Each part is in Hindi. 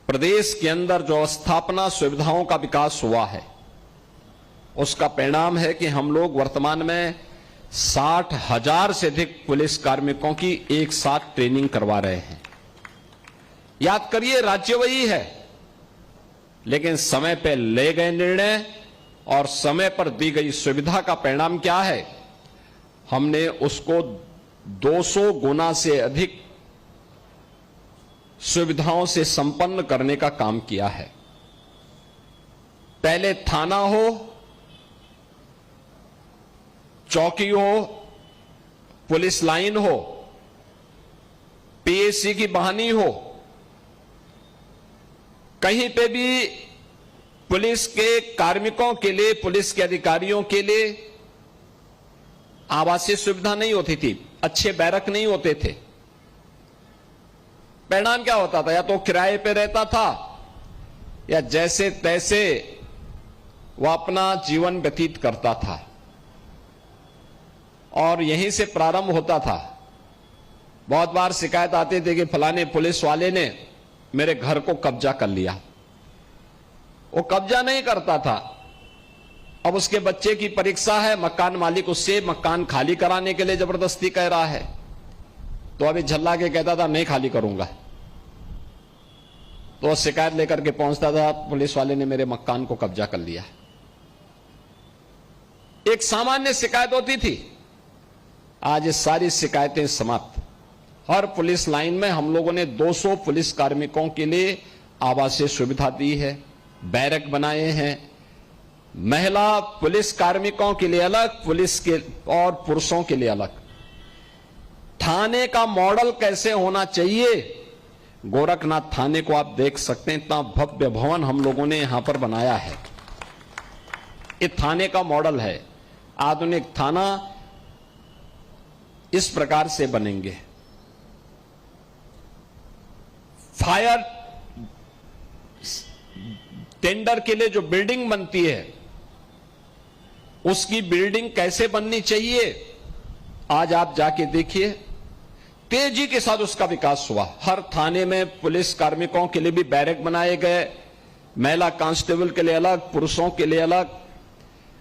प्रदेश के अंदर जो अवस्थापना सुविधाओं का विकास हुआ है, उसका परिणाम है कि हम लोग वर्तमान में 60,000 से अधिक पुलिस कार्मिकों की एक साथ ट्रेनिंग करवा रहे हैं। याद करिए, राज्य वही है, लेकिन समय पर ले गए निर्णय और समय पर दी गई सुविधा का परिणाम क्या है? हमने उसको 200 गुना से अधिक सुविधाओं से संपन्न करने का काम किया है। पहले थाना हो, चौकी हो, पुलिस लाइन हो, पीएससी की बहानी हो, कहीं पे भी पुलिस के कार्मिकों के लिए, पुलिस के अधिकारियों के लिए आवासीय सुविधा नहीं होती थी, अच्छे बैरक नहीं होते थे। परिणाम क्या होता था? या तो किराए पे रहता था या जैसे तैसे वह अपना जीवन व्यतीत करता था, और यहीं से प्रारंभ होता था। बहुत बार शिकायत आती थी कि फलाने पुलिस वाले ने मेरे घर को कब्जा कर लिया। वो कब्जा नहीं करता था, अब उसके बच्चे की परीक्षा है, मकान मालिक उससे मकान खाली कराने के लिए जबरदस्ती कह रहा है, तो अभी झल्ला के कहता था नहीं खाली करूंगा। तो शिकायत लेकर के पहुंचता था, पुलिस वाले ने मेरे मकान को कब्जा कर लिया। एक सामान्य शिकायत होती थी, आज ये सारी शिकायतें समाप्त। हर पुलिस लाइन में हम लोगों ने 200 पुलिस कार्मिकों के लिए आवासीय सुविधा दी है, बैरक बनाए हैं। महिला पुलिस कार्मिकों के लिए अलग, पुलिस के और पुरुषों के लिए अलग। थाने का मॉडल कैसे होना चाहिए? गोरखनाथ थाने को आप देख सकते हैं, इतना भव्य भवन हम लोगों ने यहां पर बनाया है। ये थाने का मॉडल है। आधुनिक थाना इस प्रकार से बनेंगे। फायर टेंडर के लिए जो बिल्डिंग बनती है, उसकी बिल्डिंग कैसे बननी चाहिए, आज आप जाके देखिए। तेजी के साथ उसका विकास हुआ। हर थाने में पुलिस कार्मिकों के लिए भी बैरक बनाए गए, महिला कांस्टेबल के लिए अलग, पुरुषों के लिए अलग,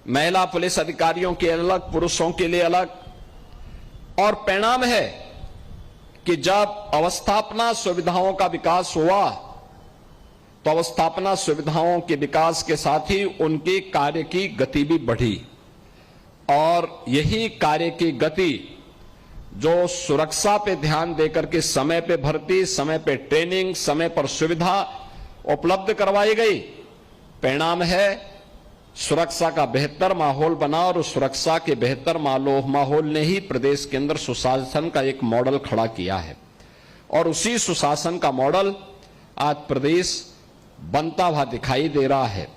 महिला पुलिस अधिकारियों के अलग, पुरुषों के लिए अलग। और परिणाम है कि जब अवस्थापना सुविधाओं का विकास हुआ, तो अवस्थापना सुविधाओं के विकास के साथ ही उनके कार्य की गति भी बढ़ी। और यही कार्य की गति जो सुरक्षा पे ध्यान देकर के समय पे भर्ती, समय पे ट्रेनिंग, समय पर सुविधा उपलब्ध करवाई गई, परिणाम है सुरक्षा का बेहतर माहौल बना। और उस सुरक्षा के बेहतर माहौल ने ही प्रदेश के अंदर सुशासन का एक मॉडल खड़ा किया है। और उसी सुशासन का मॉडल आज प्रदेश बनता हुआ दिखाई दे रहा है।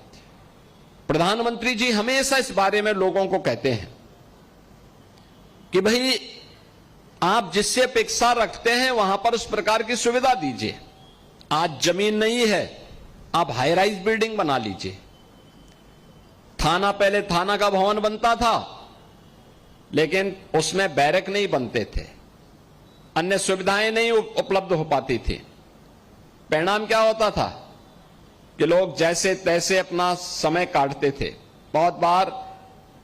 प्रधानमंत्री जी हमेशा इस बारे में लोगों को कहते हैं कि भाई आप जिससे अपेक्षा रखते हैं वहां पर उस प्रकार की सुविधा दीजिए। आज जमीन नहीं है, आप हाई राइज बिल्डिंग बना लीजिए। थाना, पहले थाना का भवन बनता था, लेकिन उसमें बैरक नहीं बनते थे, अन्य सुविधाएं नहीं उपलब्ध हो पाती थी। परिणाम क्या होता था कि लोग जैसे तैसे अपना समय काटते थे। बहुत बार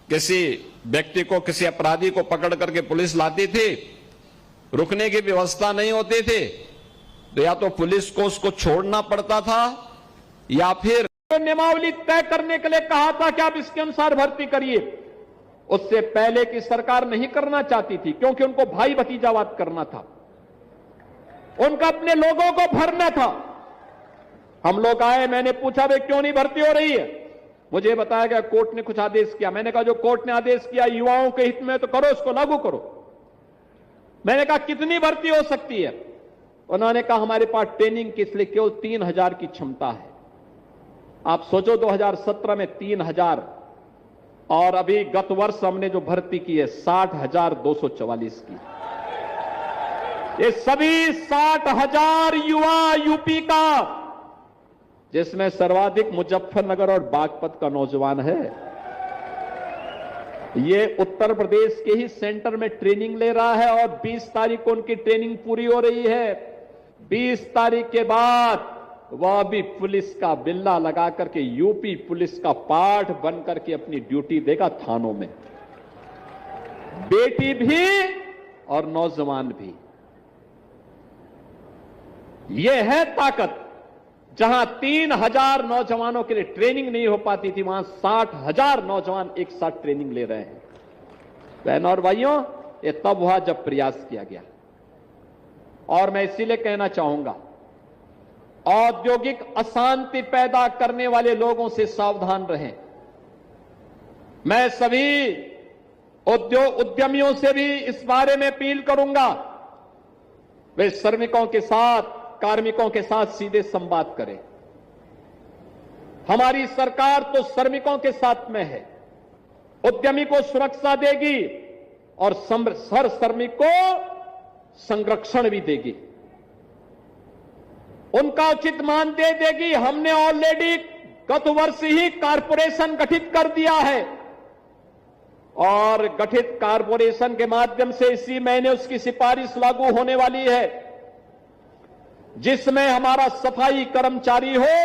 किसी व्यक्ति को, किसी अपराधी को पकड़ करके पुलिस लाती थी, रुकने की व्यवस्था नहीं होती थी, तो या तो पुलिस को उसको छोड़ना पड़ता था या फिर नियमावली तय करने के लिए कहा था कि आप इसके अनुसार भर्ती करिए। उससे पहले की सरकार नहीं करना चाहती थी, क्योंकि उनको भाई भतीजावाद करना था, उनका अपने लोगों को भरना था। हम लोग आए, मैंने पूछा वे क्यों नहीं भर्ती हो रही है? मुझे बताया गया कोर्ट ने कुछ आदेश किया। मैंने कहा जो कोर्ट ने आदेश किया युवाओं के हित में तो करो, उसको लागू करो। मैंने कहा कितनी भर्ती हो सकती है? उन्होंने कहा हमारे पास ट्रेनिंग के लिए केवल 3,000 की क्षमता है। आप सोचो 2017 में 3,000 और अभी गत वर्ष हमने जो भर्ती की है 60,244 की। ये सभी 60,000 युवा यूपी का, जिसमें सर्वाधिक मुजफ्फरनगर और बागपत का नौजवान है। ये उत्तर प्रदेश के ही सेंटर में ट्रेनिंग ले रहा है और 20 तारीख को उनकी ट्रेनिंग पूरी हो रही है। 20 तारीख के बाद वह भी पुलिस का बिल्ला लगा करके यूपी पुलिस का पार्ट बन करके अपनी ड्यूटी देगा थानों में, बेटी भी और नौजवान भी। यह है ताकत। जहां 3000 नौजवानों के लिए ट्रेनिंग नहीं हो पाती थी, वहां 60,000 नौजवान एक साथ ट्रेनिंग ले रहे हैं। बहनों और भाइयों, यह तब हुआ जब प्रयास किया गया। और मैं इसीलिए कहना चाहूंगा, औद्योगिक अशांति पैदा करने वाले लोगों से सावधान रहें। मैं सभी उद्यमियों से भी इस बारे में अपील करूंगा, वे श्रमिकों के साथ, कार्मिकों के साथ सीधे संवाद करें। हमारी सरकार तो श्रमिकों के साथ में है, उद्यमी को सुरक्षा देगी और हर श्रमिक को संरक्षण भी देगी, उनका उचित मानदेय देगी। हमने ऑलरेडी गत वर्ष ही कारपोरेशन गठित कर दिया है और गठित कारपोरेशन के माध्यम से इसी महीने उसकी सिफारिश लागू होने वाली है, जिसमें हमारा सफाई कर्मचारी हो,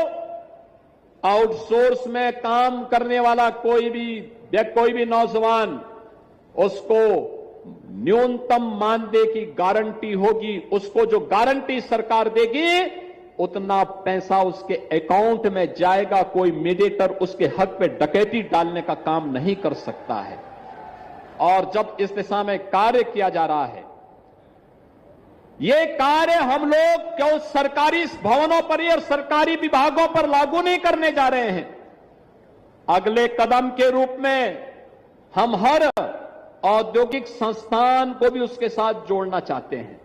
आउटसोर्स में काम करने वाला कोई भी नौजवान, उसको न्यूनतम मानदेय की गारंटी होगी। उसको जो गारंटी सरकार देगी उतना पैसा उसके अकाउंट में जाएगा। कोई मीडिएटर उसके हक पे डकैती डालने का काम नहीं कर सकता है। और जब इस दिशा में कार्य किया जा रहा है, ये कार्य हम लोग क्यों सरकारी भवनों पर ही और सरकारी विभागों पर लागू नहीं करने जा रहे हैं। अगले कदम के रूप में हम हर औद्योगिक संस्थान को भी उसके साथ जोड़ना चाहते हैं।